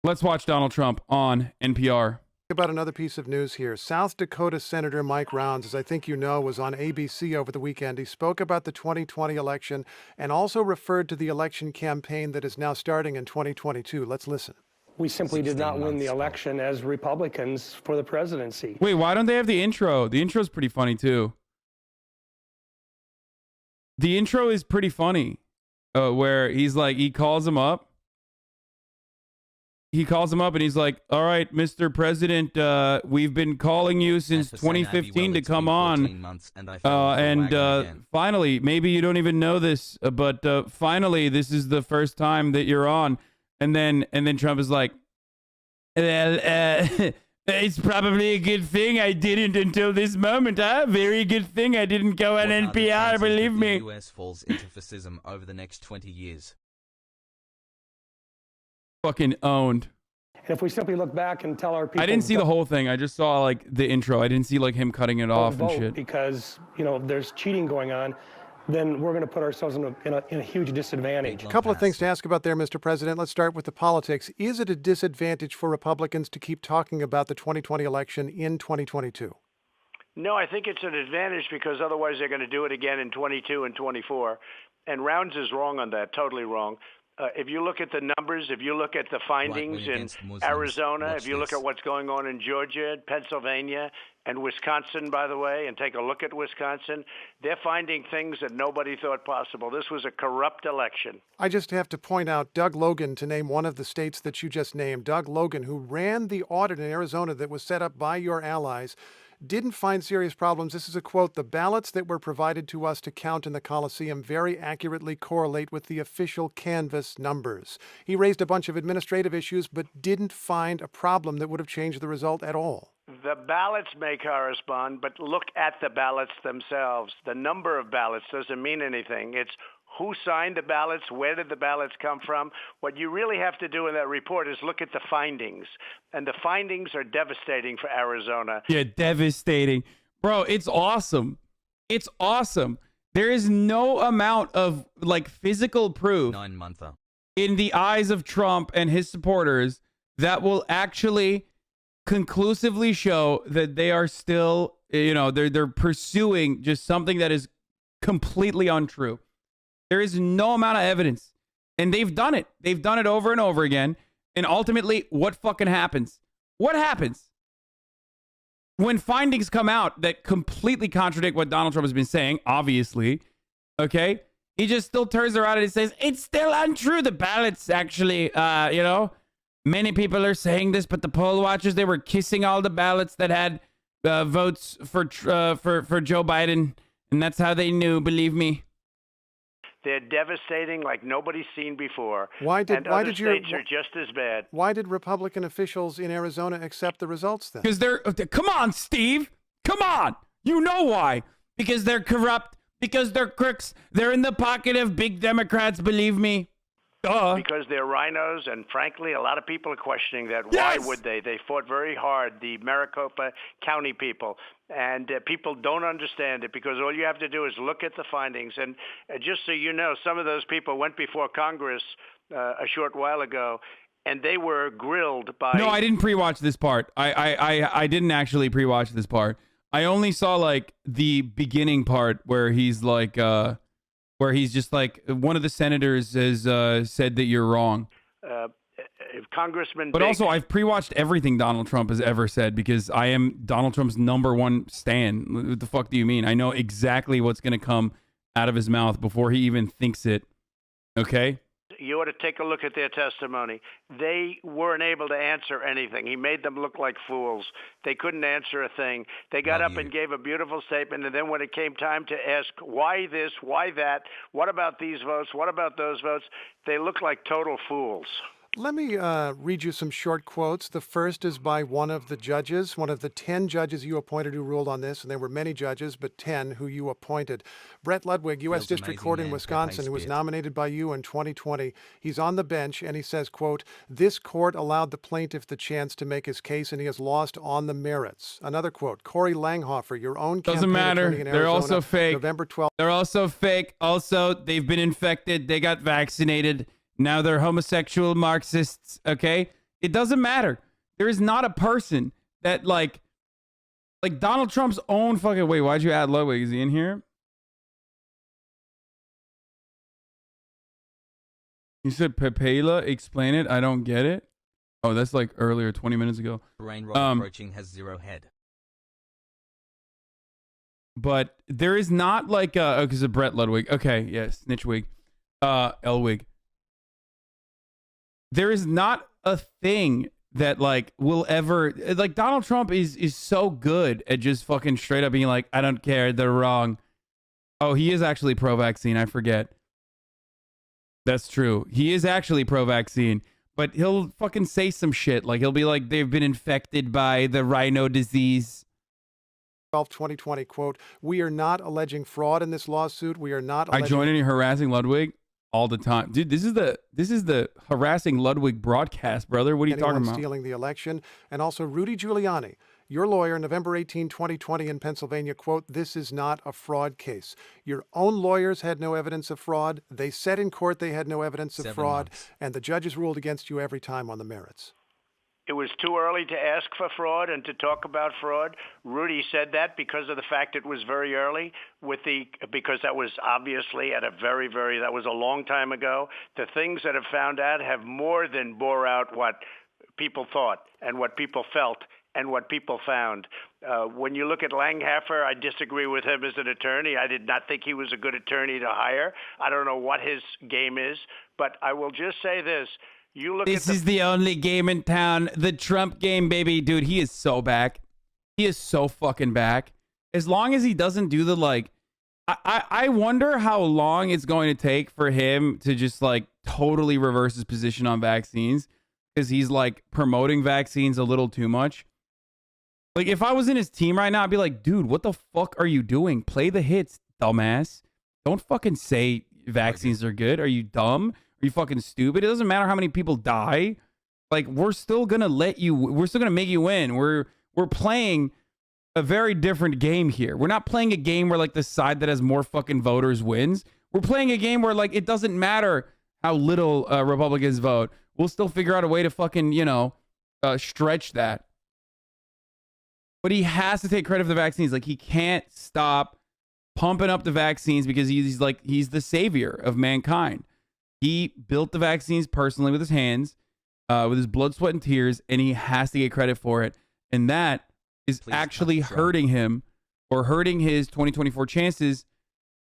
Let's watch Donald Trump on NPR. About another piece of news here. South Dakota Senator Mike Rounds, as I think you know, was on ABC over the weekend. He spoke about the 2020 election and also referred to the election campaign that is now starting in 2022. Let's listen. We simply did not win the election as Republicans for the presidency. Wait, why don't they have the intro? The intro's pretty funny, too. The intro is pretty funny, where he's like, he calls him up. He calls him up and he's like, all right, Mr. President, we've been calling you since 2015 to come on. Finally, maybe you don't even know this, but finally, this is the first time that you're on. And then Trump is like, well, it's probably a good thing I didn't until this moment, huh? Very good thing I didn't go on NPR, believe me. The US falls into fascism over the next 20 years. Fucking owned. And if we simply look back and tell our people, I didn't see the whole thing. I just saw like the intro. I didn't see like him cutting it off and shit. Because there's cheating going on, then we're going to put ourselves in a huge disadvantage. A couple of things to ask about there, Mr. President. Let's start with the politics. Is it a disadvantage for Republicans to keep talking about the 2020 election in 2022? No, I think it's an advantage because otherwise they're going to do it again in 22 and 24. And Rounds is wrong on that, totally wrong. If you look at the numbers, if you look at the findings in Arizona, if you look at what's going on in Georgia, Pennsylvania, and Wisconsin, by the way, and take a look at Wisconsin, they're finding things that nobody thought possible. This was a corrupt election. I just have to point out Doug Logan, to name one of the states that you just named. Doug Logan, who ran the audit in Arizona that was set up by your allies, didn't find serious problems. This is a quote: the ballots that were provided to us to count in the Coliseum very accurately correlate with the official canvass numbers. He raised a bunch of administrative issues, but didn't find a problem that would have changed the result at all. The ballots may correspond, but look at the ballots themselves. The number of ballots doesn't mean anything. It's who signed the ballots, where did the ballots come from. What you really have to do in that report is look at the findings. And the findings are devastating for Arizona. Yeah, devastating. Bro, it's awesome. It's awesome. There is no amount of like physical proof 9-monther in the eyes of Trump and his supporters that will actually conclusively show that they are still, they're pursuing just something that is completely untrue. There is no amount of evidence. And they've done it. They've done it over and over again. And ultimately, what fucking happens? What happens? When findings come out that completely contradict what Donald Trump has been saying, obviously, okay? He just still turns around and he says, it's still untrue. The ballots actually, many people are saying this, but the poll watchers, they were kissing all the ballots that had votes for Joe Biden. And that's how they knew, believe me. They're devastating like nobody's seen before. States are just as bad. Why did Republican officials in Arizona accept the results then? Because come on, Steve. Come on. You know why. Because they're corrupt. Because they're crooks. They're in the pocket of big Democrats, believe me. Duh. Because they're rhinos, and frankly, a lot of people are questioning that. Yes! Why would they? They fought very hard, the Maricopa County people, and people don't understand it because all you have to do is look at the findings. And just so you know, some of those people went before Congress a short while ago, and they were grilled by... No, I didn't pre-watch this part. I didn't actually pre-watch this part. I only saw, like, the beginning part where he's like... where he's just like, one of the senators has said that you're wrong. Congressman... But also, I've pre-watched everything Donald Trump has ever said because I am Donald Trump's #1 stan. What the fuck do you mean? I know exactly what's going to come out of his mouth before he even thinks it. Okay? You ought to take a look at their testimony. They weren't able to answer anything. He made them look like fools. They couldn't answer a thing. They got up and gave a beautiful statement, and then when it came time to ask why this, why that, what about these votes, what about those votes, they looked like total fools. Let me read you some short quotes. The first is by one of the judges, one of the 10 judges you appointed who ruled on this, and there were many judges, but 10 who you appointed. Brett Ludwig, U.S. District Court in Wisconsin, who was nominated by you in 2020. He's on the bench, and he says, quote, this court allowed the plaintiff the chance to make his case, and he has lost on the merits. Another quote, Corey Langhofer, your own campaign attorney in Arizona, they're also fake. November 12th. They're also fake. Also, they've been infected. They got vaccinated. Now they're homosexual Marxists, okay? It doesn't matter. There is not a person that like Donald Trump's own fucking. Wait, why'd you add Ludwig? Is he in here? You said Pepela, explain it. I don't get it. Oh, that's like earlier, 20 minutes ago. Brain rot approaching has 0 head. But there is not like because of Brett Ludwig. Okay, yeah, Snitchwig, Elwig. There is not a thing that like will ever like Donald Trump is so good at just fucking straight up being like, I don't care, they're wrong. Oh, he is actually pro-vaccine. I forget. That's true. He is actually pro-vaccine, but he'll fucking say some shit like he'll be like they've been infected by the rhino disease. 2020, quote, we are not alleging fraud in this lawsuit. We are not I join in harassing Ludwig all the time. Dude, this is the harassing Ludwig broadcast, brother. What are you talking about? Stealing the election. And also Rudy Giuliani, your lawyer, November 18, 2020 in Pennsylvania, quote, this is not a fraud case. Your own lawyers had no evidence of fraud. They said in court they had no evidence of 7 fraud, months. and the judges ruled against you every time on the merits. It was too early to ask for fraud and to talk about fraud. Rudy said that because of the fact it was very early because that was obviously at a that was a long time ago. The things that have found out have more than bore out what people thought and what people felt and what people found. When you look at Langhofer, I disagree with him as an attorney. I did not think he was a good attorney to hire. I don't know what his game is, but I will just say this. This is the only game in town. The Trump game, baby. Dude, he is so back. He is so fucking back. As long as he doesn't do the like, I wonder how long it's going to take for him to just like totally reverse his position on vaccines because he's like promoting vaccines a little too much. Like if I was in his team right now, I'd be like, dude, what the fuck are you doing? Play the hits, dumbass. Don't fucking say vaccines are good. Are you dumb? Are you fucking stupid? It doesn't matter how many people die. Like we're still gonna make you win. We're playing a very different game here. We're not playing a game where like the side that has more fucking voters wins. We're playing a game where like it doesn't matter how little Republicans vote. We'll still figure out a way to fucking, stretch that. But he has to take credit for the vaccines. Like he can't stop pumping up the vaccines because he's the savior of mankind. He built the vaccines personally with his hands, with his blood, sweat, and tears, and he has to get credit for it. And that is actually hurting him or hurting his 2024 chances.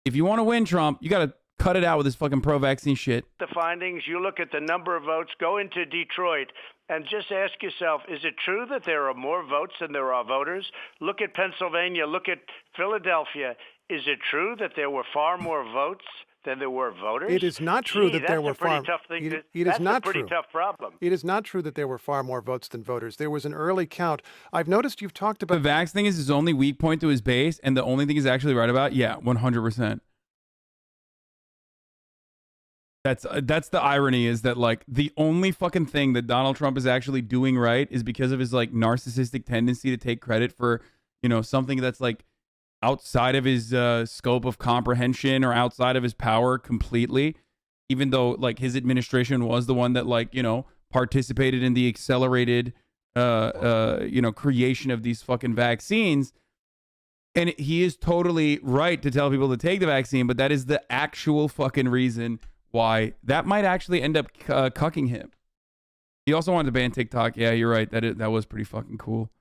If you want to win Trump, you got to cut it out with this fucking pro-vaccine shit. The findings, you look at the number of votes, go into Detroit and just ask yourself, is it true that there are more votes than there are voters? Look at Pennsylvania, look at Philadelphia. Is it true that there were far more votes than there were voters? It is not true that there were far. Tough thing That's a pretty tough problem. It is not true that there were far more votes than voters. There was an early count. I've noticed you've talked about the vax thing is his only weak point to his base, and the only thing he's actually right about. Yeah, 100%. That's the irony is that like the only fucking thing that Donald Trump is actually doing right is because of his like narcissistic tendency to take credit for something that's like outside of his scope of comprehension or outside of his power completely, even though like his administration was the one that like, participated in the accelerated, creation of these fucking vaccines. And he is totally right to tell people to take the vaccine, but that is the actual fucking reason why that might actually end up cucking him. He also wanted to ban TikTok. Yeah, you're right. That was pretty fucking cool.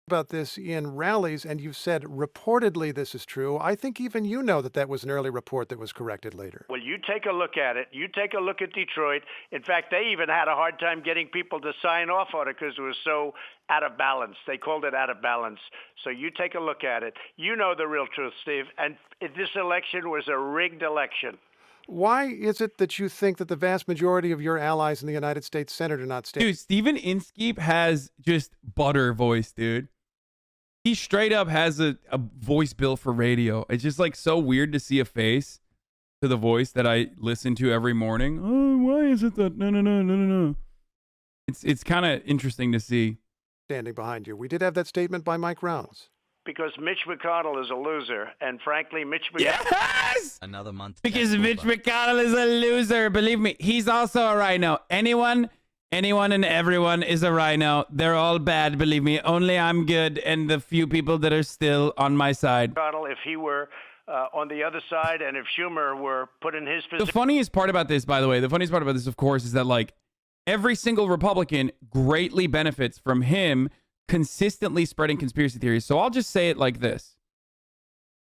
About this in rallies, and you've said reportedly this is true. I think even you know that was an early report that was corrected later. Well, you take a look at it. You take a look at Detroit. In fact, they even had a hard time getting people to sign off on it because it was so out of balance. They called it out of balance. So you take a look at it. You know the real truth, Steve. And this election was a rigged election. Why is it that you think that the vast majority of your allies in the United States Senate are not standing? Dude, Stephen Inskeep has just butter voice, dude. He straight up has a voice built for radio. It's just like so weird to see a face to the voice that I listen to every morning. Oh, why is it that? No. It's kind of interesting to see. Standing behind you. We did have that statement by Mike Rounds. Because Mitch McConnell is a loser, and frankly, Mitch McConnell... Yes! Another month. Because Mitch McConnell is a loser. Believe me, he's also a rhino. Anyone Anyone and everyone is a rhino. They're all bad, believe me. Only I'm good and the few people that are still on my side. If he were on the other side and if Schumer were put in his position. The funniest part about this, by the way, of course, is that like every single Republican greatly benefits from him consistently spreading conspiracy theories. So I'll just say it like this.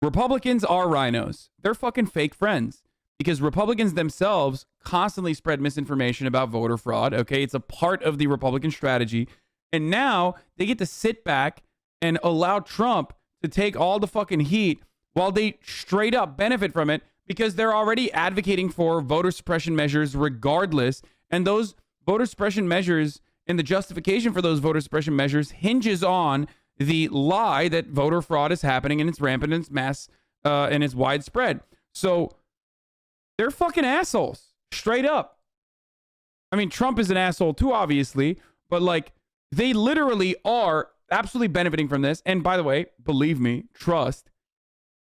Republicans are rhinos. They're fucking fake friends because Republicans themselves constantly spread misinformation about voter fraud. Okay. It's a part of the Republican strategy. And now they get to sit back and allow Trump to take all the fucking heat while they straight up benefit from it because they're already advocating for voter suppression measures regardless. And those voter suppression measures and the justification for those voter suppression measures hinges on the lie that voter fraud is happening and it's rampant and it's mass and it's widespread. So they're fucking assholes, straight up. I mean, Trump is an asshole too, obviously, but like they literally are absolutely benefiting from this. And by the way, believe me, trust,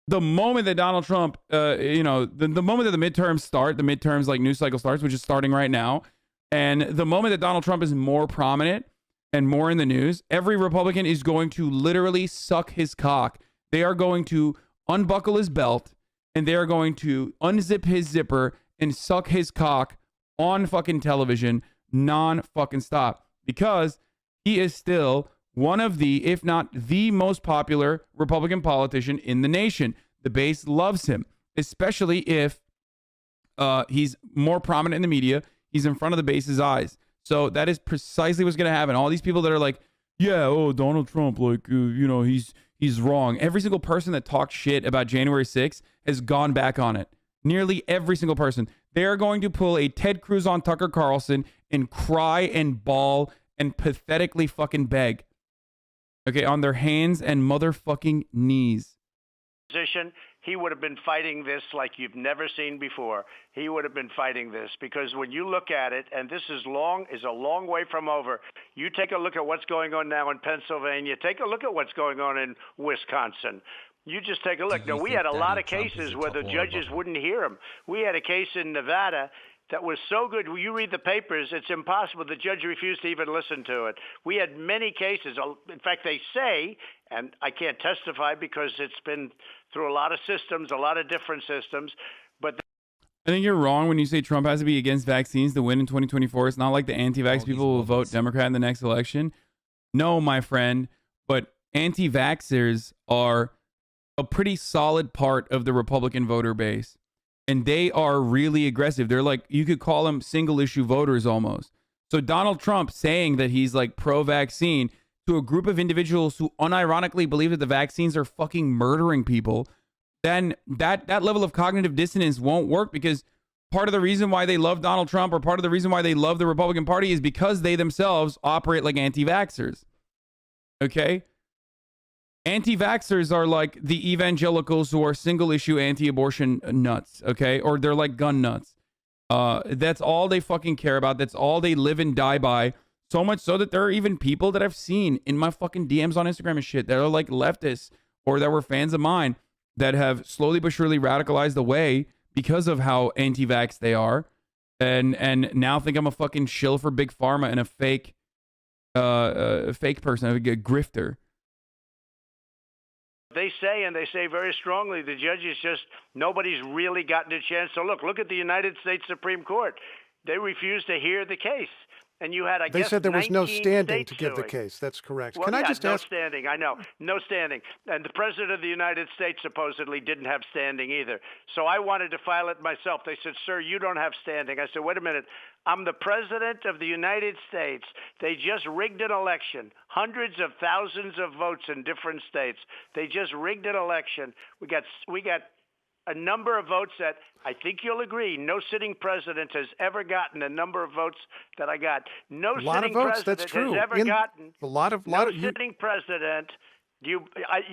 the moment that Donald Trump, the moment that the midterms start, the midterms like news cycle starts, which is starting right now, and the moment that Donald Trump is more prominent and more in the news, every Republican is going to literally suck his cock. They are going to unbuckle his belt and they are going to unzip his zipper and suck his cock on fucking television non-fucking stop because he is still one of the, if not the most popular Republican politician in the nation. The base loves him, especially if he's more prominent in the media. He's in front of the base's eyes. So that is precisely what's going to happen. All these people that are like, yeah, oh, Donald Trump, like, he's wrong. Every single person that talked shit about January 6th has gone back on it. Nearly every single person. They are going to pull a Ted Cruz on Tucker Carlson and cry and bawl and pathetically fucking beg. Okay, on their hands and motherfucking knees. He would have been fighting this like you've never seen before. He would have been fighting this because when you look at it, and this is a long way from over. You take a look at what's going on now in Pennsylvania. Take a look at what's going on in Wisconsin. You just take a look. Now, we had a lot of cases where the judges wouldn't hear them. We had a case in Nevada that was so good. When you read the papers, it's impossible. The judge refused to even listen to it. We had many cases. In fact, they say, and I can't testify because it's been through a lot of systems, a lot of different systems, but I think you're wrong when you say Trump has to be against vaccines to win in 2024. It's not like the anti-vax people will vote Democrat in the next election. No, my friend, but anti-vaxxers are a pretty solid part of the Republican voter base. And they are really aggressive. They're like, you could call them single issue voters almost. So Donald Trump saying that he's like pro-vaccine to a group of individuals who unironically believe that the vaccines are fucking murdering people, then that level of cognitive dissonance won't work because part of the reason why they love Donald Trump or part of the reason why they love the Republican Party is because they themselves operate like anti-vaxxers. Okay? Anti-vaxxers are like the evangelicals who are single-issue anti-abortion nuts, okay? Or they're like gun nuts. That's all they fucking care about. That's all they live and die by. So much so that there are even people that I've seen in my fucking DMs on Instagram and shit that are like leftists or that were fans of mine that have slowly but surely radicalized away because of how anti-vax they are and now think I'm a fucking shill for Big Pharma and a fake person, a grifter. They say very strongly, the judges nobody's really gotten a chance to look at the United States Supreme Court. They refused to hear the case. And you had, they said there was no standing to give the case. That's correct. Well, Can I just ask? No standing. I know. No standing. And the President of the United States supposedly didn't have standing either. So I wanted to file it myself. They said, sir, you don't have standing. I said, wait a minute. I'm the President of the United States. They just rigged an election. Hundreds of thousands of votes in different states. They just rigged an election. We got a number of votes that I think you'll agree no sitting president has ever gotten a number of votes that I got. No sitting president has ever gotten sitting president.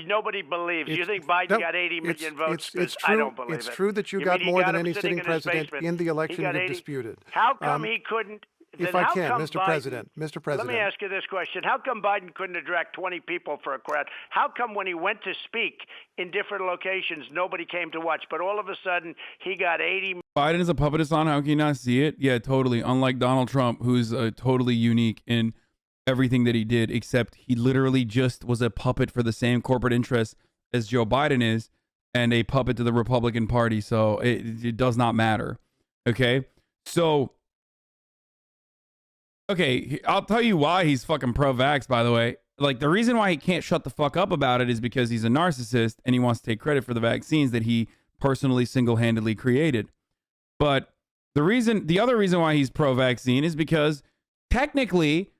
Nobody believes. You think Biden got 80 million votes? It's true. I don't believe it's true that you got more than any sitting president in the election you disputed. How come he couldn't? if then I how can, come Mr. Biden- President, Mr. Let President. me ask you this question. How come Biden couldn't attract 20 people for a crowd? How come when he went to speak in different locations, nobody came to watch, but all of a sudden he got 80? Biden is a puppet Hassan. How can you not see it? Yeah, totally. Unlike Donald Trump, who's totally unique in everything that he did, except he literally just was a puppet for the same corporate interests as Joe Biden is, and a puppet to the Republican Party. So it does not matter. Okay? So, okay, I'll tell you why he's fucking pro-vax, by the way. Like, the reason why he can't shut the fuck up about it is because he's a narcissist and he wants to take credit for the vaccines that he personally single-handedly created. But the other reason why he's pro-vaccine is because technically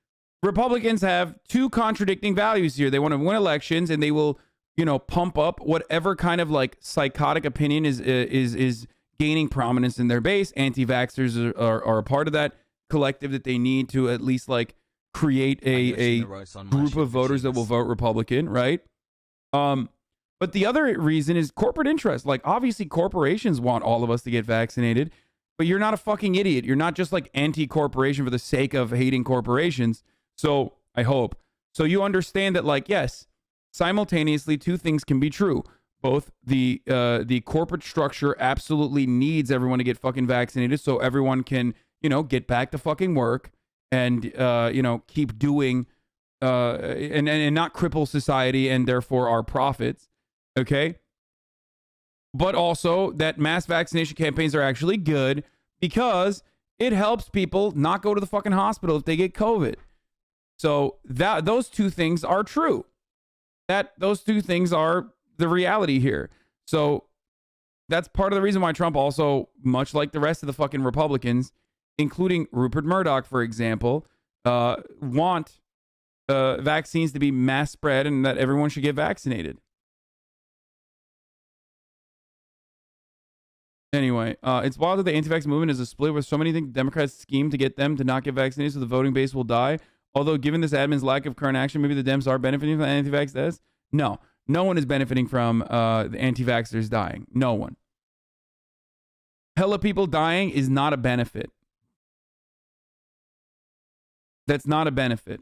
Republicans have two contradicting values here. They want to win elections and they will, pump up whatever kind of like psychotic opinion is gaining prominence in their base. Anti-vaxxers are a part of that collective that they need to at least like create a group of voters that will vote Republican, right? But the other reason is corporate interest. Like, obviously, corporations want all of us to get vaccinated, but you're not a fucking idiot. You're not just like anti-corporation for the sake of hating corporations. So I hope. So you understand that, like, yes, simultaneously, two things can be true. Both the corporate structure absolutely needs everyone to get fucking vaccinated so everyone can, get back to fucking work and, keep doing and not cripple society and therefore our profits. Okay. But also that mass vaccination campaigns are actually good because it helps people not go to the fucking hospital if they get COVID. So those two things are true. Those two things are the reality here. So that's part of the reason why Trump also, much like the rest of the fucking Republicans, including Rupert Murdoch, for example, want vaccines to be mass spread and that everyone should get vaccinated. Anyway, it's wild that the anti-vax movement is a split where so many think Democrats scheme to get them to not get vaccinated so the voting base will die. Although, given this admin's lack of current action, maybe the Dems are benefiting from the anti-vax deaths. No one is benefiting from the anti-vaxxers dying. No one. Hella people dying is not a benefit. That's not a benefit.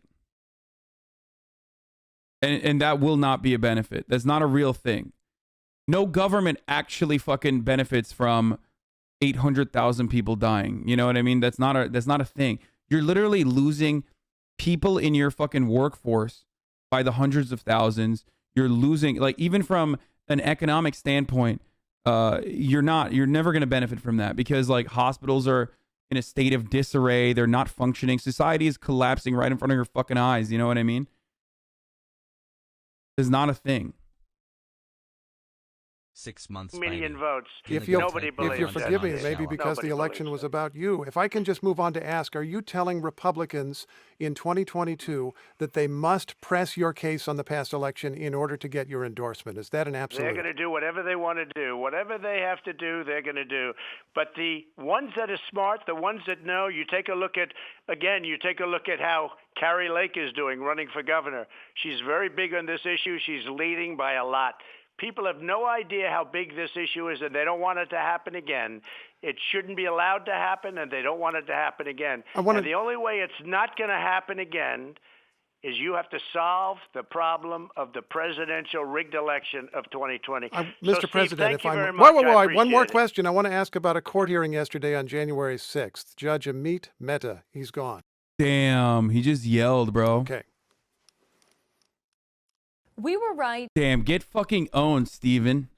And that will not be a benefit. That's not a real thing. No government actually fucking benefits from 800,000 people dying. You know what I mean? That's not a thing. You're literally losing people in your fucking workforce by the hundreds of thousands. You're losing, like, even from an economic standpoint, you're never going to benefit from that because, like, hospitals are in a state of disarray. They're not functioning. Society is collapsing right in front of your fucking eyes. You know what I mean? It's not a thing. 6 months. Million votes. If you'll forgive me, maybe because the election was about you. If I can just move on to ask, are you telling Republicans in 2022 that they must press your case on the past election in order to get your endorsement? Is that an absolute? They're going to do whatever they want to do. Whatever they have to do, they're going to do. But the ones that are smart, the ones that know, you take a look at how Carrie Lake is doing running for governor. She's very big on this issue. She's leading by a lot. People have no idea how big this issue is, and they don't want it to happen again. It shouldn't be allowed to happen, and they don't want it to happen again. And the only way it's not going to happen again is you have to solve the problem of the presidential rigged election of 2020. Mr. President, if I'm... Wait, one more question. I want to ask about a court hearing yesterday on January 6th. Judge Amit Mehta, he's gone. Damn, he just yelled, bro. Okay. We were right. Damn, get fucking owned, Steven.